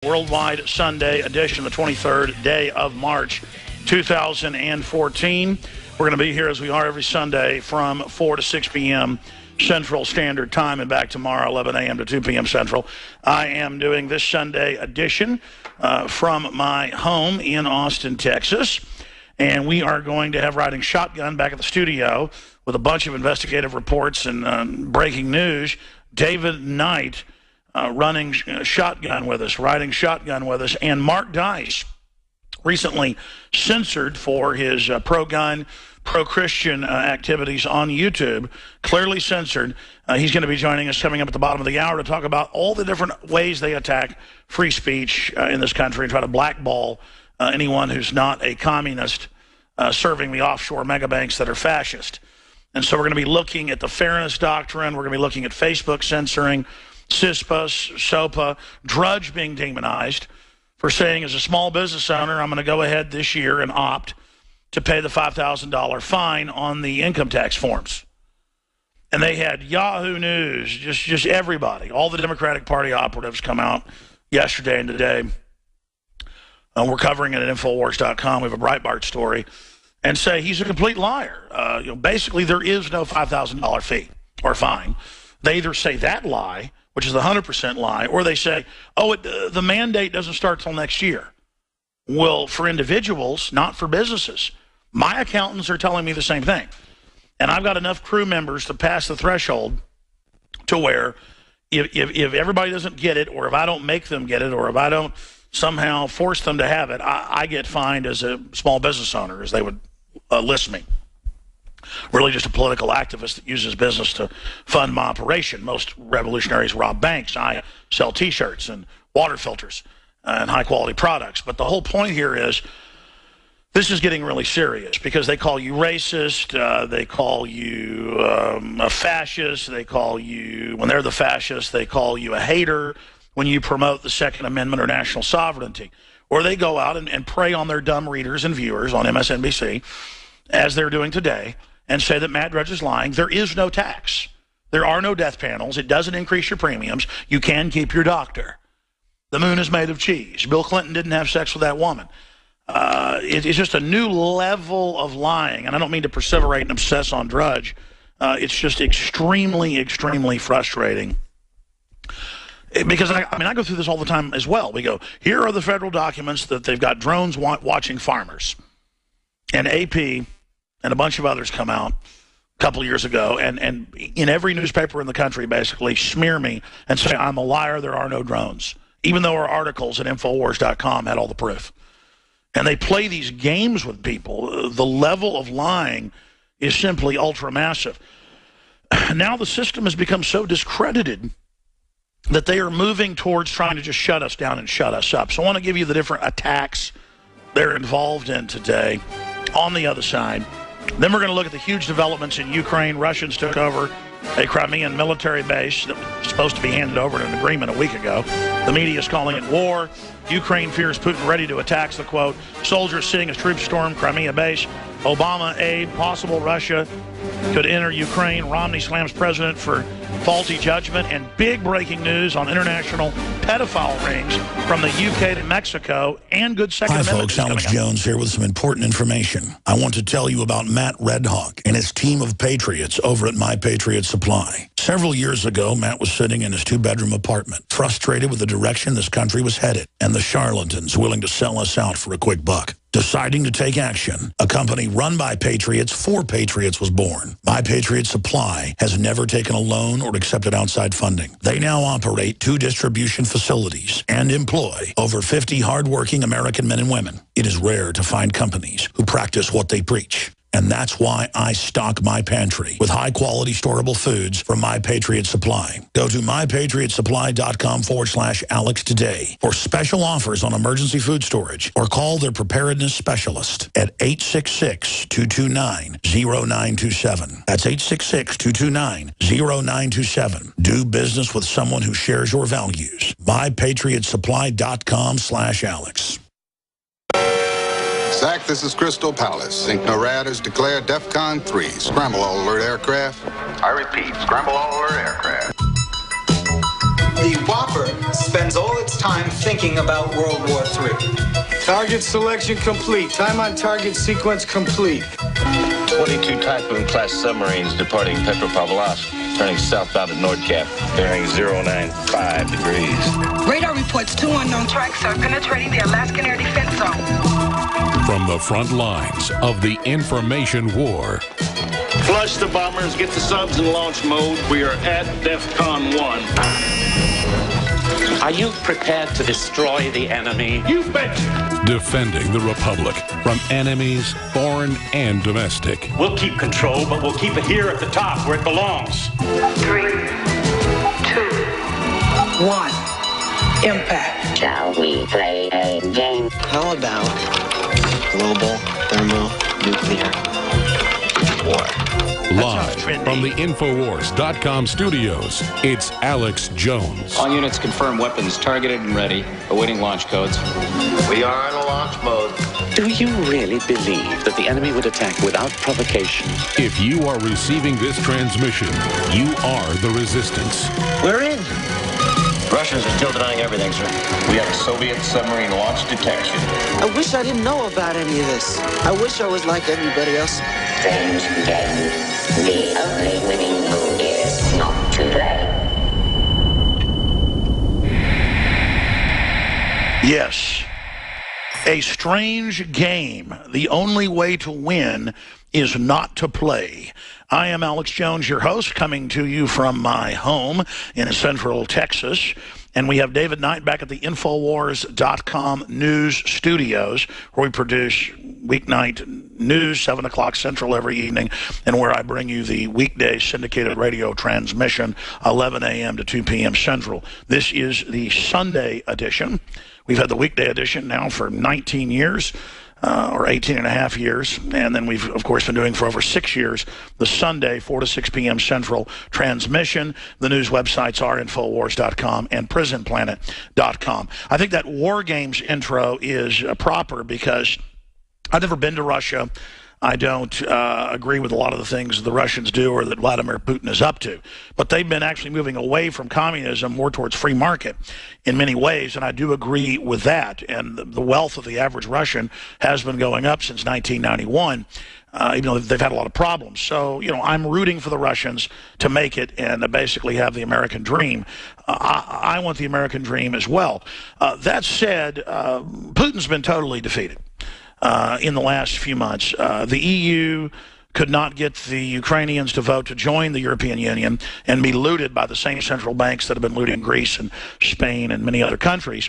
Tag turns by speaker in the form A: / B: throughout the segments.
A: Worldwide Sunday edition, the 23rd day of March, 2014. We're going to be here as we are every Sunday from 4 to 6 p.m. Central Standard Time and back tomorrow, 11 a.m. to 2 p.m. Central. I am doing this Sunday edition from my home in Austin, Texas. And we are going to have Riding Shotgun back at the studio with a bunch of investigative reports and breaking news. David Knight riding shotgun with us, and Mark Dice, recently censored for his pro-gun, pro-Christian activities on YouTube, clearly censored. He's going to be joining us coming up at the bottom of the hour to talk about all the different ways they attack free speech in this country and try to blackball anyone who's not a communist serving the offshore megabanks that are fascist. And so we're going to be looking at the fairness doctrine. We're going to be looking at Facebook censoring, CISPA, SOPA, Drudge being demonized for saying, as a small business owner, I'm going to go ahead this year and opt to pay the $5,000 fine on the income tax forms. And they had Yahoo News, just everybody, all the Democratic Party operatives come out yesterday and today. We're covering it at Infowars.com. We have a Breitbart story, and say he's a complete liar. Basically, there is no $5,000 fee or fine. They either say that lie, which is the 100% lie, or they say, the mandate doesn't start till next year. Well, for individuals, not for businesses. My accountants are telling me the same thing. And I've got enough crew members to pass the threshold to where if everybody doesn't get it, or if I don't make them get it, or if I don't somehow force them to have it, I get fined as a small business owner, as they would list me. Really just a political activist that uses business to fund my operation. Most revolutionaries rob banks. I sell T-shirts and water filters and high-quality products. But the whole point here is this is getting really serious because they call you racist. They call you a fascist. They call you, when they're the fascists, they call you a hater when you promote the Second Amendment or national sovereignty. Or they go out and prey on their dumb readers and viewers on MSNBC, as they're doing today, and say that Matt Drudge is lying. There is no tax. There are no death panels. It doesn't increase your premiums. You can keep your doctor. The moon is made of cheese. Bill Clinton didn't have sex with that woman. It's just a new level of lying, and I don't mean to perseverate and obsess on Drudge. It's just extremely, extremely frustrating. Because, I go through this all the time as well. We go, here are the federal documents that they've got drones watching farmers. And AP and a bunch of others come out a couple of years ago and in every newspaper in the country basically smear me and say I'm a liar, there are no drones, even though our articles at Infowars.com had all the proof. And they play these games with people. The level of lying is simply ultra-massive. Now the system has become so discredited that they are moving towards trying to just shut us down and shut us up. So I want to give you the different attacks they're involved in today on the other side. Then we're going to look at the huge developments in Ukraine. Russians took over a Crimean military base that was supposed to be handed over in an agreement a week ago. The media is calling it war. Ukraine fears Putin ready to attack, the quote. Soldiers seeing as troops storm Crimea base. Obama aid, possible Russia could enter Ukraine. Romney slams president for faulty judgment. And big breaking news on international pedophile rings from the UK to Mexico and good Second Amendment.
B: Hi folks, Alex Jones here with some important information. I want to tell you about Matt Redhawk and his team of patriots over at My Patriot Supply. Several years ago, Matt was sitting in his two-bedroom apartment, frustrated with the direction this country was headed and the charlatans willing to sell us out for a quick buck. Deciding to take action, a company run by patriots for patriots was born. My Patriot Supply has never taken a loan or accepted outside funding. They now operate 2 distribution facilities and employ over 50 hardworking American men and women. It is rare to find companies who practice what they preach. And that's why I stock my pantry with high-quality storable foods from My Patriot Supply. Go to mypatriotsupply.com/Alex today for special offers on emergency food storage, or call their preparedness specialist at 866-229-0927. That's 866-229-0927. Do business with someone who shares your values. mypatriotsupply.com/Alex.
C: Zach, this is Crystal Palace. NORAD has declared DEFCON 3. Scramble all alert aircraft.
D: I repeat, scramble all alert aircraft.
E: The WAP
D: chopper spends all its time thinking about World War III.
E: Target selection complete. Time on target sequence complete.
F: 22 Typhoon-class submarines departing Petropavlovsk, turning southbound at Nordkap, bearing 095 degrees.
G: Radar reports 2 unknown tracks are penetrating the Alaskan air defense zone.
H: From the front lines of the information war.
I: Flush the bombers, get the subs in launch mode. We are at DEFCON 1.
J: Are you prepared to destroy the enemy?
I: You betcha.
H: Defending the Republic from enemies, foreign and domestic.
I: We'll keep control, but we'll keep it here at the top where it belongs.
G: 3, 2, 1. Impact.
K: Shall we play a game?
L: How about global thermonuclear war?
H: Live from the Infowars.com studios, it's Alex Jones.
M: All units confirm weapons targeted and ready, awaiting launch codes.
F: We are in a launch mode.
J: Do you really believe that the enemy would attack without provocation?
H: If you are receiving this transmission, you are the resistance.
F: We're in. Russians are still denying everything, sir. We have a Soviet submarine launch detection.
L: I wish I didn't know about any of this. I wish I was like everybody else.
K: Strange game. The only winning move is not to play.
A: Yes. A strange game. The only way to win is not to play. I am Alex Jones, your host, coming to you from my home in Central Texas. And we have David Knight back at the Infowars.com news studios, where we produce weeknight news, 7 o'clock Central every evening, and where I bring you the weekday syndicated radio transmission, 11 a.m. to 2 p.m. Central. This is the Sunday edition. We've had the weekday edition now for 19 years. Or 18 and a half years, and then we've, of course, been doing for over 6 years the Sunday 4 to 6 p.m. Central transmission. The news websites are Infowars.com and PrisonPlanet.com. I think that War Games intro is proper because I've never been to Russia. I don't agree with a lot of the things the Russians do or that Vladimir Putin is up to. But they've been actually moving away from communism more towards free market in many ways, and I do agree with that. And the wealth of the average Russian has been going up since 1991, even though they've had a lot of problems. So, you know, I'm rooting for the Russians to make it and basically have the American dream. I want the American dream as well. That said, Putin's been totally defeated. In the last few months. The EU could not get the Ukrainians to vote to join the European Union and be looted by the same central banks that have been looting Greece and Spain and many other countries.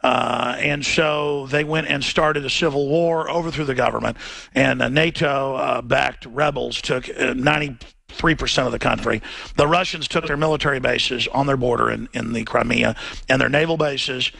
A: And so they went and started a civil war, overthrew the government, and NATO-backed rebels took 93% of the country. The Russians took their military bases on their border in the Crimea and their naval bases,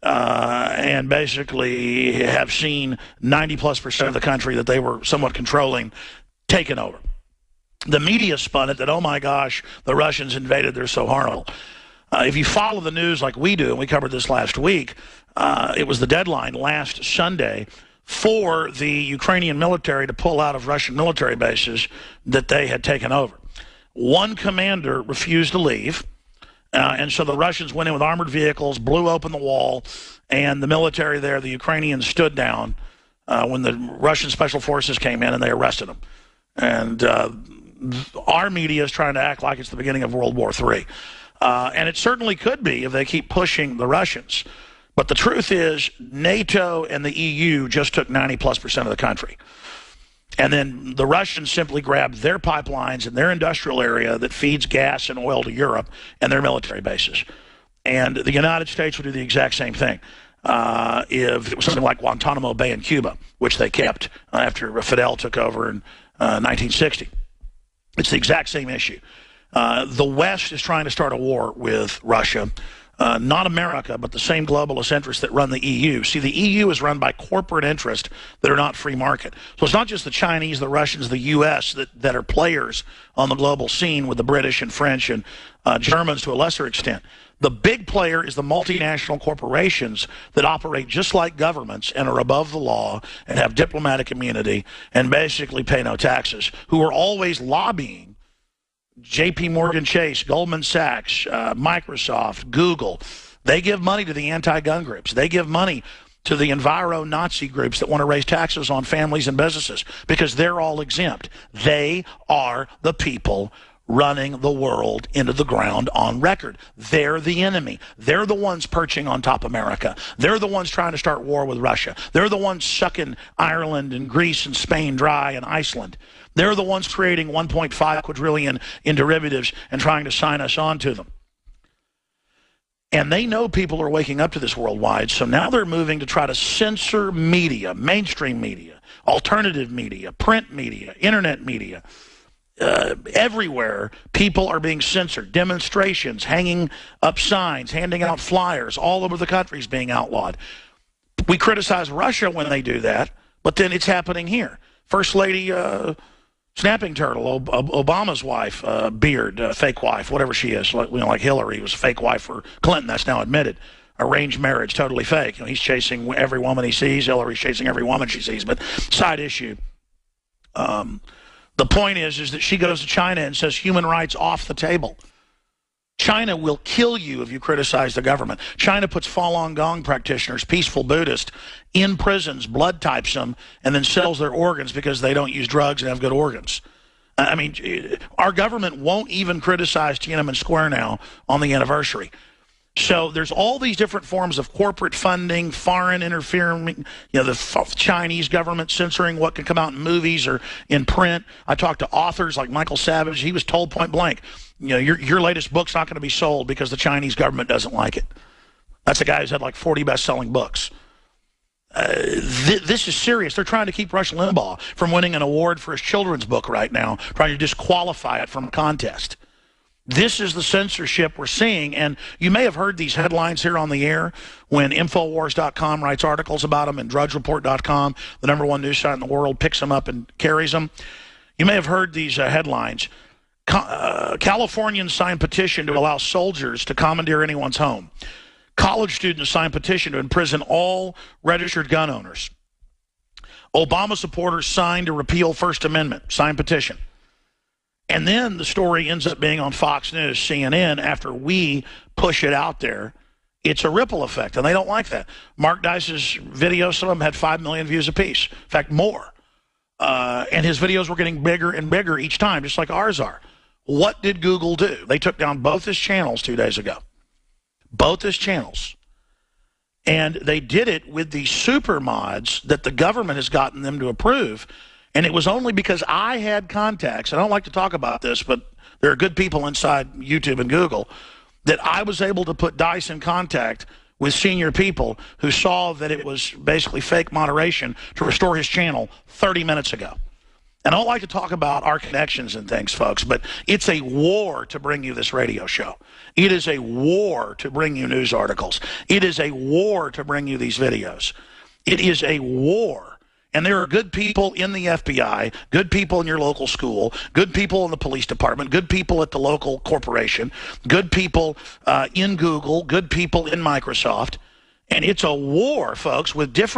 A: and basically have seen 90+% of the country that they were somewhat controlling taken over. The media spun it that, oh my gosh, the Russians invaded, they're so horrible. If you follow the news like we do, and we covered this last week, it was the deadline last Sunday for the Ukrainian military to pull out of Russian military bases that they had taken over. One commander refused to leave. And so the Russians went in with armored vehicles, blew open the wall, and the military there, the Ukrainians, stood down when the Russian special forces came in and they arrested them. And our media is trying to act like it's the beginning of World War III. And it certainly could be if they keep pushing the Russians. But the truth is NATO and the EU just took 90+% of the country. And then the Russians simply grabbed their pipelines and their industrial area that feeds gas and oil to Europe and their military bases. And the United States would do the exact same thing if it was something like Guantanamo Bay in Cuba, which they kept after Fidel took over in 1960. It's the exact same issue. The West is trying to start a war with Russia. Not America, but the same globalist interests that run the EU. See, the EU is run by corporate interests that are not free market. So it's not just the Chinese, the Russians, the U.S. that are players on the global scene with the British and French and Germans to a lesser extent. The big player is the multinational corporations that operate just like governments and are above the law and have diplomatic immunity and basically pay no taxes, who are always lobbying J.P. Morgan Chase, Goldman Sachs, Microsoft, Google, they give money to the anti-gun groups. They give money to the enviro-Nazi groups that want to raise taxes on families and businesses because they're all exempt. They are the people running the world into the ground on record. They're the enemy. They're the ones perching on top of America. They're the ones trying to start war with Russia. They're the ones sucking Ireland and Greece and Spain dry and Iceland. They're the ones creating 1.5 quadrillion in derivatives and trying to sign us on to them. And they know people are waking up to this worldwide, so now they're moving to try to censor media, mainstream media, alternative media, print media, internet media. Everywhere, people are being censored. Demonstrations, hanging up signs, handing out flyers, all over the country is being outlawed. We criticize Russia when they do that, but then it's happening here. First Lady Snapping Turtle, Obama's wife, Beard, fake wife, whatever she is, like Hillary was a fake wife for Clinton. That's now admitted. Arranged marriage, totally fake. He's chasing every woman he sees. Hillary's chasing every woman she sees. But side issue. The point is that she goes to China and says human rights off the table. China will kill you if you criticize the government. China puts Falun Gong practitioners, peaceful Buddhists, in prisons, blood types them, and then sells their organs because they don't use drugs and have good organs. I mean, our government won't even criticize Tiananmen Square now on the anniversary. So there's all these different forms of corporate funding, foreign interference, the Chinese government censoring what can come out in movies or in print. I talked to authors like Michael Savage. He was told point blank, your latest book's not going to be sold because the Chinese government doesn't like it. That's a guy who's had like 40 best-selling books. This is serious. They're trying to keep Rush Limbaugh from winning an award for his children's book right now, trying to disqualify it from a contest. This is the censorship we're seeing, and you may have heard these headlines here on the air when Infowars.com writes articles about them and DrudgeReport.com, the #1 news site in the world, picks them up and carries them. You may have heard these headlines. Californians sign petition to allow soldiers to commandeer anyone's home. College students sign petition to imprison all registered gun owners. Obama supporters sign to repeal First Amendment, sign petition. And then the story ends up being on Fox News, CNN, after we push it out there. It's a ripple effect, and they don't like that. Mark Dice's videos, some of them had 5 million views apiece. In fact, more. And his videos were getting bigger and bigger each time, just like ours are. What did Google do? They took down both his channels 2 days ago. Both his channels. And they did it with these super mods that the government has gotten them to approve. And it was only because I had contacts, I don't like to talk about this, but there are good people inside YouTube and Google, that I was able to put Dice in contact with senior people who saw that it was basically fake moderation to restore his channel 30 minutes ago. And I don't like to talk about our connections and things, folks, but it's a war to bring you this radio show. It is a war to bring you news articles. It is a war to bring you these videos. It is a war. And there are good people in the FBI, good people in your local school, good people in the police department, good people at the local corporation, good people in Google, good people in Microsoft. And it's a war, folks, with different